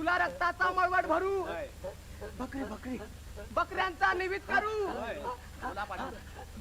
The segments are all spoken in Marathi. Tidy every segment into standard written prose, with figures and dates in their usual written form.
तुला रक्ताचा मळवट भरू, बकरी बकरी बकऱ्यांचा निमित्त करू,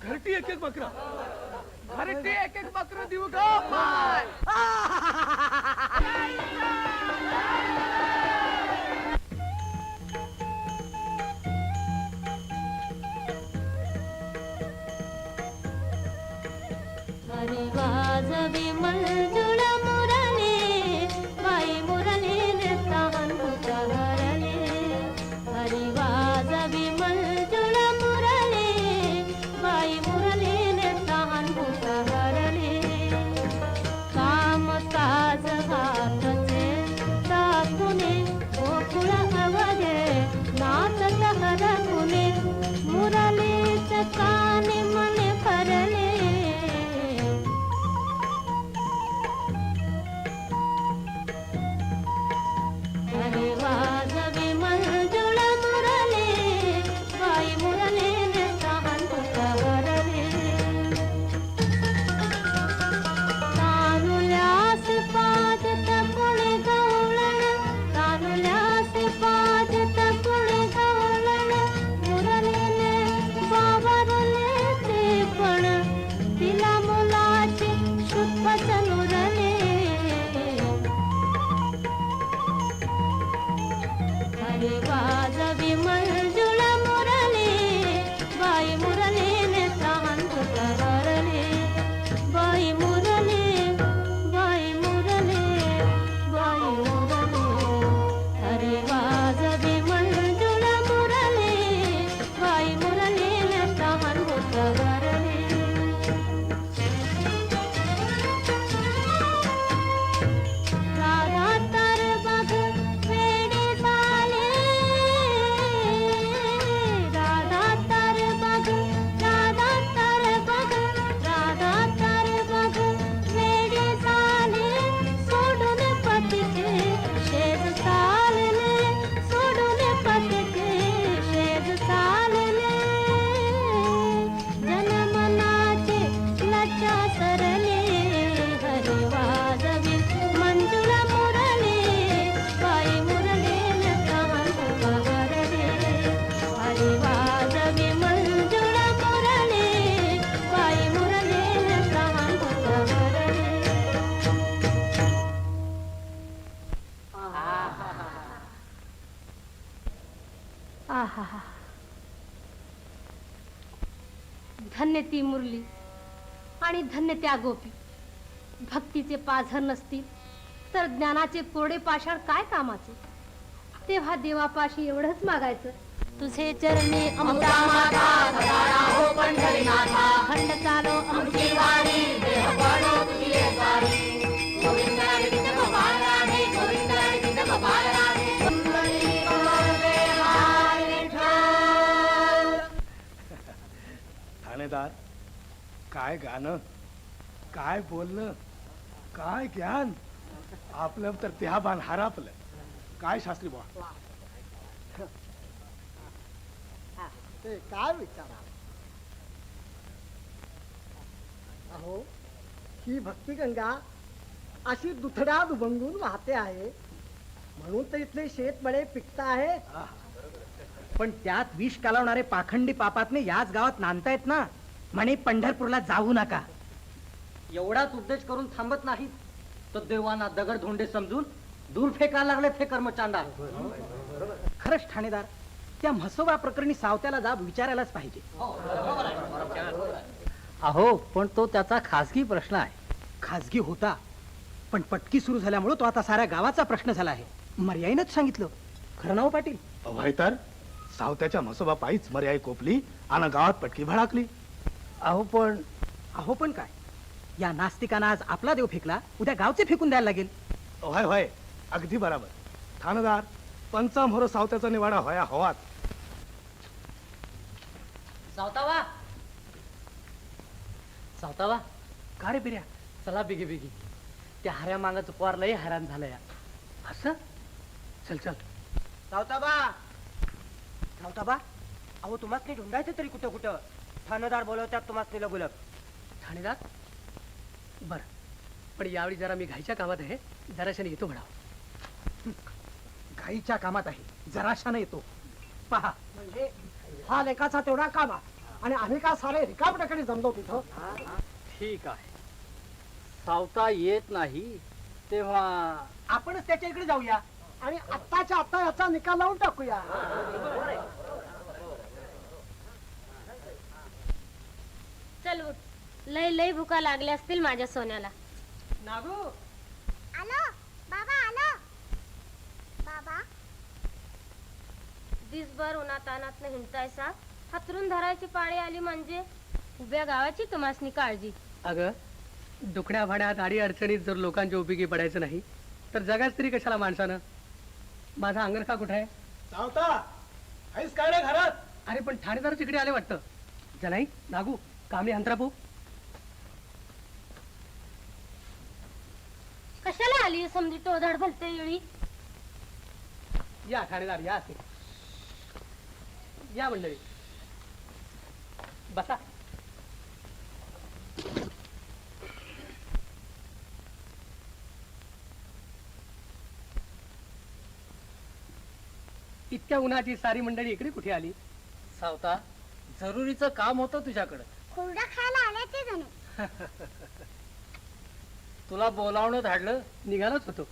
घरटी एक एक बकरा, घरटी एक एक बकर देऊ ग माय. हरी वाजवी मंजुळ मुरली, बाई मुरली तहान हरले. हरी वाजवी मंजुळ मुरली, बाई मुरली तहान हरले. काम काज हातचे टाकुने, गोकुळ अवघे नाचत हरकुने. मुरलीच कानी मने भरले. हरी वाजवी मंजुळ मुरली, बाई मुरली तहान हरले. तानुल्यास पाजत कुणी गवळण, तानुल्यास पाजत कुणी गवळण. मुरलीने बावरले त्रिपण, तिला मुलाची शुद्धच नुरले. हरी वाजवी मंजुळ मुरली, बाई मुरलीने तहान हरले. बाई मुरली, बाई मुरली, बाई मुरली. हरी वाजवी मंजुळ मुरली, बाई मुरलीने तहान हरले. राधा तर बघ वेडी झाली, राधा तर बघ, राधा तर बघ, राधा तर बघ वेडी झाली. सोडून पतीचे शेज चालले, सोडून पतीचे शेज चालले. जनमनाचे लज्जा सरले. हरी वाजवी मंजुळ मुरली, बाई मुरलीने तहान हरले. हरी वाजवी मंजुळ मुरली, बाई मुरलीने तहान हरले. आहा, धन्य ती मुरली आणि धन्य त्या गोपी. भक्तीचे पाझर नसतील तर ज्ञानाचे कोरडे पाषाण काय कामाचे. तेव्हा देवापाशी एवढंच मागायचं, तुझे चरणी अमृता माता, सदा राहो पंढरीनाथा. खंड चालो आमची वारी, देह पडो तुझी एकवारी. गोविंद गोविंद गोपाल राधे, गोविंद गोविंद गोपाल राधे. ठाणेदार, काय गाणं, काय बोलणं, काय ज्ञान. आपलं तर त्या बाण हरापलं. काय शास्त्री बुवा, ते काय विचारा. अहो, ही भक्तिगंगा अशी दुथड्यात उभंगून वाहते आहे, म्हणून तर इथले शेतमळे पिकता आहेत. पण त्यात विष कालवणारे पाखंडी पापातने याच गावात नांदतायत ना. म्हणे पंढरपूरला जाऊ नका. एवढाच उपदेश करून थांबत नाही तर देवांना दगड धोंडे समजून दूर फेकायला लागले ते कर्मचांडा. खरंच ठाणेदार, त्या म्हसोबा प्रकरणी सावत्याला जाब विचारायलाच पाहिजे. अहो, पण तो त्याचा खासगी प्रश्न आहे. खाजगी होता, पण पटकी सुरू झाल्यामुळे तो आता साऱ्या गावाचा प्रश्न झाला आहे. मर्याईनच सांगितलं. खरं नाव पाटील? अभय तर सावत्याच्या म्हसोबा पायीच मर्याई कोपली आणि गावात पटकी भडाकली. अहो पण काय, या नास्तिकांना आज आपला देव फेकला, उद्या गावचे फेकून द्यायला लागेल. होय होय, अगदी बराबर. ठाणेदार, पंचामोर सावत्याचा निवाडा होया हवात. सावतावा, सावतावा, का रे बिर्या? चला बिगी बिगी. त्या हऱ्या मागाचं पोर लय हैराण झालं या. असं? चल चल. सावताबा, सावताबा, अहो तुम्हाला ढुंढायचं तरी कुठं कुठं. ठाणेदार बोलवत्यात तुम्हाला लगुलग. ठाणेदार, बर, पण यावेळी जरा मी घाईच्या कामात आहे, जराशाने येतो म्हणा. घाईच्या कामात आहे, जराशानं येतो. पहा. म्हणजे हा लेखाचा तेवढा कामा आणि आम्ही का सारे रिकामटेकडे जमलो तिथं. ठीक आहे. सावता येत नाही तेव्हा आपणच त्याच्या इकडे जाऊया. आणि आत्ताच्या आत्ता याचा निकाल लावून टाकूया. चल उठ. लय लय भुका लागल्या असतील माझ्या सोन्याला. नागू, आलो बाबा आलो बाबा. दिसभर उन्हात अनात हिंडतायसा, हातरून धरायची पाळी आली म्हणजे उभ्या गावाची तुम्हासनी काळजी. अगं, दुखण्या भाड्यात आडी अडचणीत जर लोकांच्या उपयोगी पडायचं नाही तर जगाच तरी कशाला माणसानं. माझा अंगरखा कुठे आहे? सावता आहेस काय रे घरात? अरे पण ठाणेदारच इकडे आले वाटतं. जनाई, नागू, कामली अंतरापू. कशाला आली समजी टोधाड भलते येळी? या ठाणेदार, या असे या मंडळी, बसा. इतक्या उन्हाची सारी मंडळी इकडे कुठे आली? सावता, जरुरीचं काम होतं तुझ्याकडं. हुरडा खायला आल्याचे जणू. तुला बोलावणं धाडलं. निघालोच होतो.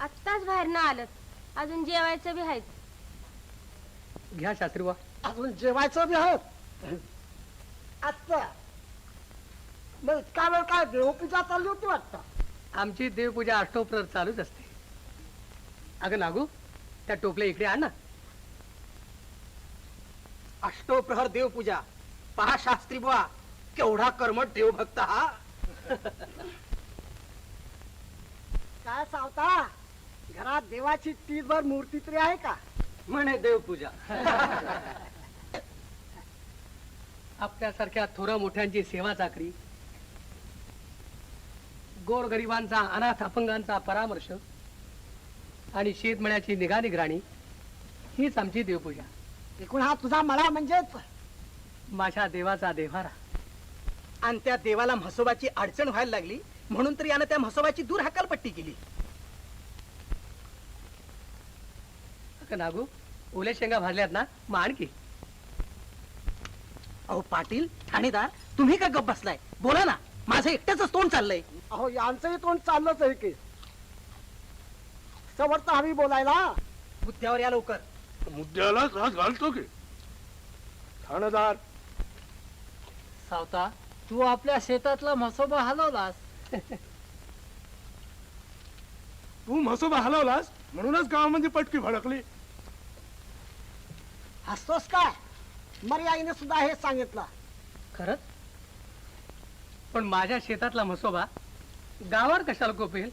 आत्ताच बाहेर ना आलं, अजून जेवायचं बी आहेत. घ्या शास्त्रीवा. अजून जेवायचं बी आहोत. आत्ता मग इतका वेळ काय देवपूजा चालली होती वाटतं. आमची देवपूजा अष्टोप्रहर चालूच असते. अगं नागू, त्या टोपल्या इकडे आण ना. अष्टोप्रहर देवपूजा. पहा शास्त्री बुवा, केवढा कर्मठ देवभक्त हा. काय सावता, घरात देवाची तीसभर मूर्ती तरी आहे का? म्हणे देवपूजा. आपल्यासारख्या थोरा मोठ्यांची सेवा चाकरी, गोरगरिबांचा, अनाथ अपंगांचा परामर्श आणि शेतमळ्याची निगा निगराणी हीच आमची देवपूजा. एकूण हा तुझा मळा म्हणजेच माझ्या देवाचा देव्हारा. आणि त्या देवाला म्हसोबाची अडचण व्हायला लागली म्हणून तर यानं त्या म्हसोबाची दूर हकालपट्टी केली. अगं नागू, ओल्या शेंगा भाजल्यात ना, मग आणखी. अहो पाटील, ठाणेदार, तुम्ही का गप बसलाय? बोला ना, माझं एकट्याच तोंड चाललंय. अहो यांचंही तोंड चाललंच आहे की. समर्थ हवी बोलायला. मुद्द्यावर या लवकर. मुद्द्याला त्रास घालतो की ठाणेदार. सावता, तू आपल्या शेतातला म्हसोबा हलवलास. तू म्हसोबा हलवलास म्हणूनच गावामध्ये पटकी भडकली. हसतोस काय? मर्याईने सुद्धा हे सांगितलं. खरंच? पण माझ्या शेतातला म्हसोबा गावावर कशाला कोपेल?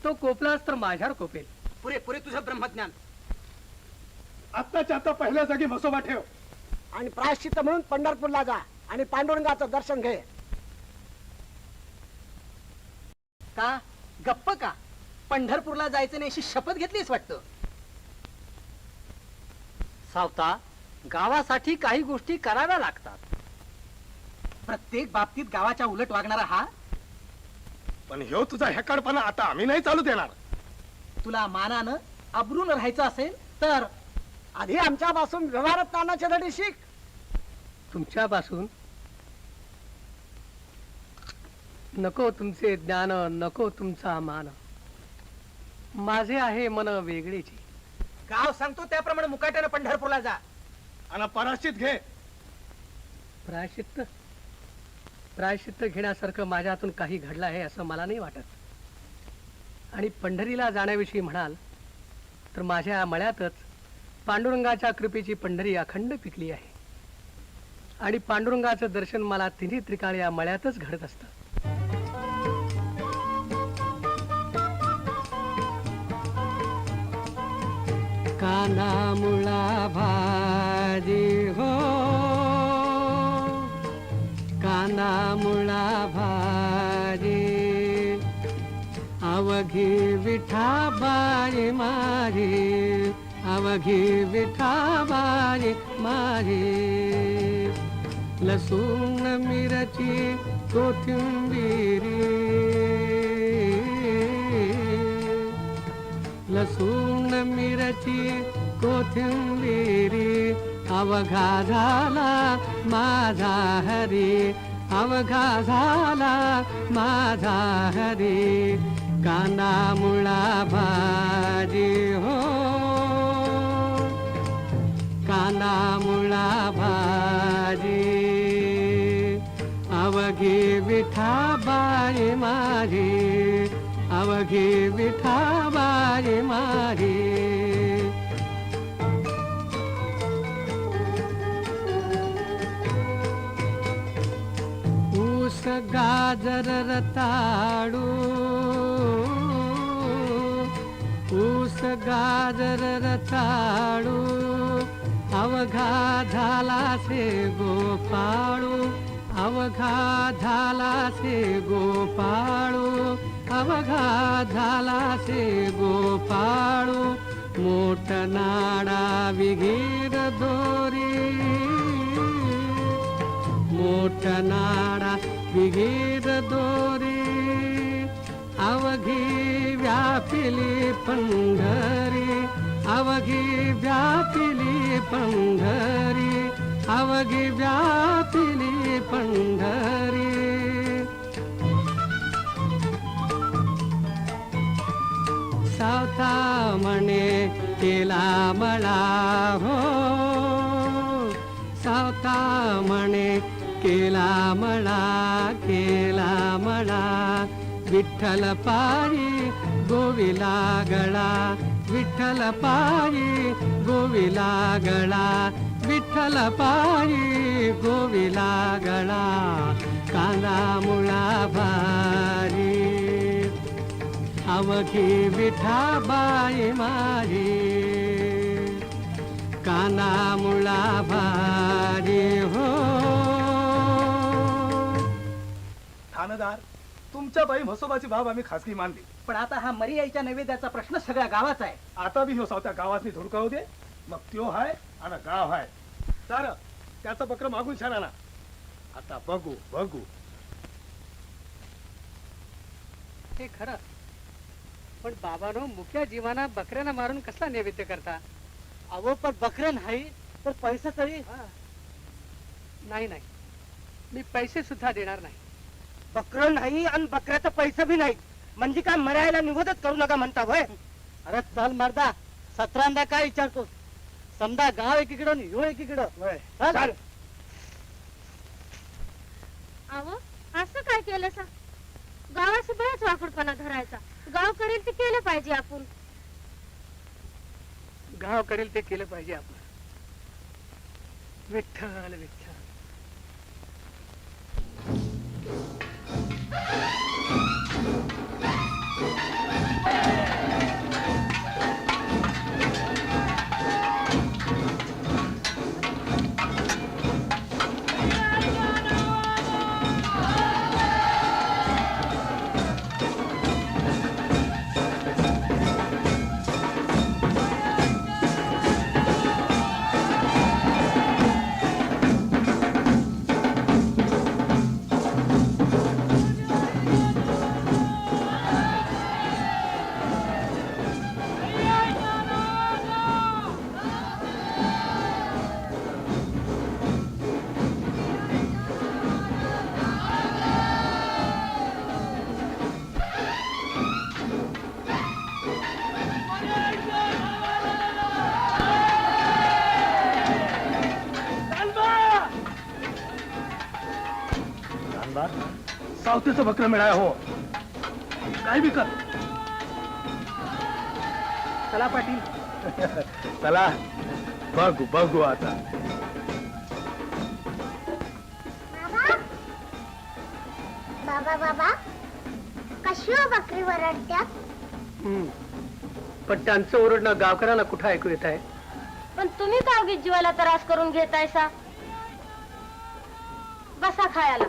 तो कोपलाच तर माझ्यावर कोपेल. पुरे पुरे तुझं ब्रह्मज्ञान. आत्ताच्या आता पहिल्या जागी म्हसोबा ठेव. आणि प्रायश्चित्त म्हणून पंढरपूरला जा आणि पांडुरंगाचं दर्शन घे. का गप्प का? पंढरपूरला जायचं नाही अशी शपथ घेतलीस वाटतं. सावता, गावासाठी काही गोष्टी कराव्या लागतात. प्रत्येक बाबतीत गावाच्या उलट वागणारा हा. पण ह्यो तुझा हेकाडपणा आता आम्ही नाही चालू देणार. तुला मानानं अब्रून राहायचं असेल तर आधी आमच्यापासून व्यवहारात तानाचे धडे शिक. तुमच्यापासून नको तुमचे ज्ञान, नको तुमचा मान. माझे आहे मन वेगळीची. गाव सांगतो त्याप्रमाणे मुकाट्यानं पंढरपूरला जा. आणि पराश्चित घे. प्रायश्चित्त प्रायश्चित्त घेण्यासारखं माझ्या हातून काही घडलं आहे असं मला नाही वाटत. आणि पंढरीला जाण्याविषयी म्हणाल तर माझ्या या मळ्यातच पांडुरंगाच्या कृपेची पंढरी अखंड पिकली आहे. आणि पांडुरंगाचं दर्शन मला तिन्ही त्रिकाळ या मळ्यातच घडत असतं. काना मुळा भाजी हो, काना मुळा भाजी, अवघी विठाबाई माझी, अवघी विठाबाई माझी. लसूण मिरची कोथिंबिरी, लसूण मिरची कोथिंबिरी अवघा झाला माझा हरी, अवघा झाला माझा हरी. कांदा मुळा भाजी हो, कांदा मुळा भाजी. अवघी विठाबाई माझी, अवघी विठाबाई माझी. ऊस गाजर रताळू, ऊस गाजर रताळू. अवघा झाला से गोपाळू, अवघा झाला से गोपाळू, अवघा झाला से गोपाळू. मोठ नाडा विहीर दोरी, मोठ नाडा विहीर दोरी. अवघी व्यापिली पंढरी, अवघी व्यापिली पंढरी, अवघी व्यापिली पंढरी. सावता म्हणे केला मला हो, सावता म्हणे केला मला, केला मला. विठ्ठल पायी गोविला गळा, विठ्ठल पायी गोविला गळा, विठ्ठल पायी गोविला गळा. कांदा मुळा भारी, अवघी विठाबाई माझी. कांदा मुळा भारी हो. ठाणेदार, तुमच्या बाई म्हसोबाची बाब आम्ही खासगी मानली, पण आता हा मरियाईच्या नैवेद्याचा प्रश्न सगळ्या गावाचा आहे. आता बी हो सावत्या गावातली धुडकावू दे. मग त्यो हाय आणि गाव हाय. चार त्याचा बकर मागून छान ना. आता बघू बघू. हे खरं, पण बाबानो मुख्या जीवाना बकऱ्याला मारून कसला नैवेद्य करता? अहो पण बकरं नाही तर पैसा तरी. नाही नाही, मी पैसे सुद्धा देणार नाही. बकरं नाही आणि बकऱ्याचा पैसा बी नाही म्हणजे काय मरायला निवडच करू नका म्हणता होय. अरे चल मर्दा, 17दा काय विचारतोस? समजा गाव एकीकडं आणि ह्यो एकीकडं. चाल. अहो असं काय केलं सा? गावाशी बराच वाकडपणा धरायचा. गाव करेल ते केलं पाहिजे आपण. गाव करेल ते केलं पाहिजे आपण. विठ्ठल विठ्ठल. सावतेचं बकर मिळाय हो. काय बी कर. चला पाटील. चला बघू बघू आता. बाबा बाबा कशी हो बकरी वरडत्यात? पण त्यांचं ओरडणं गावकऱ्याला कुठं ऐकू येत आहे? पण तुम्ही का उगीच जीवाला त्रास करून घेतायसा? बसा खायला.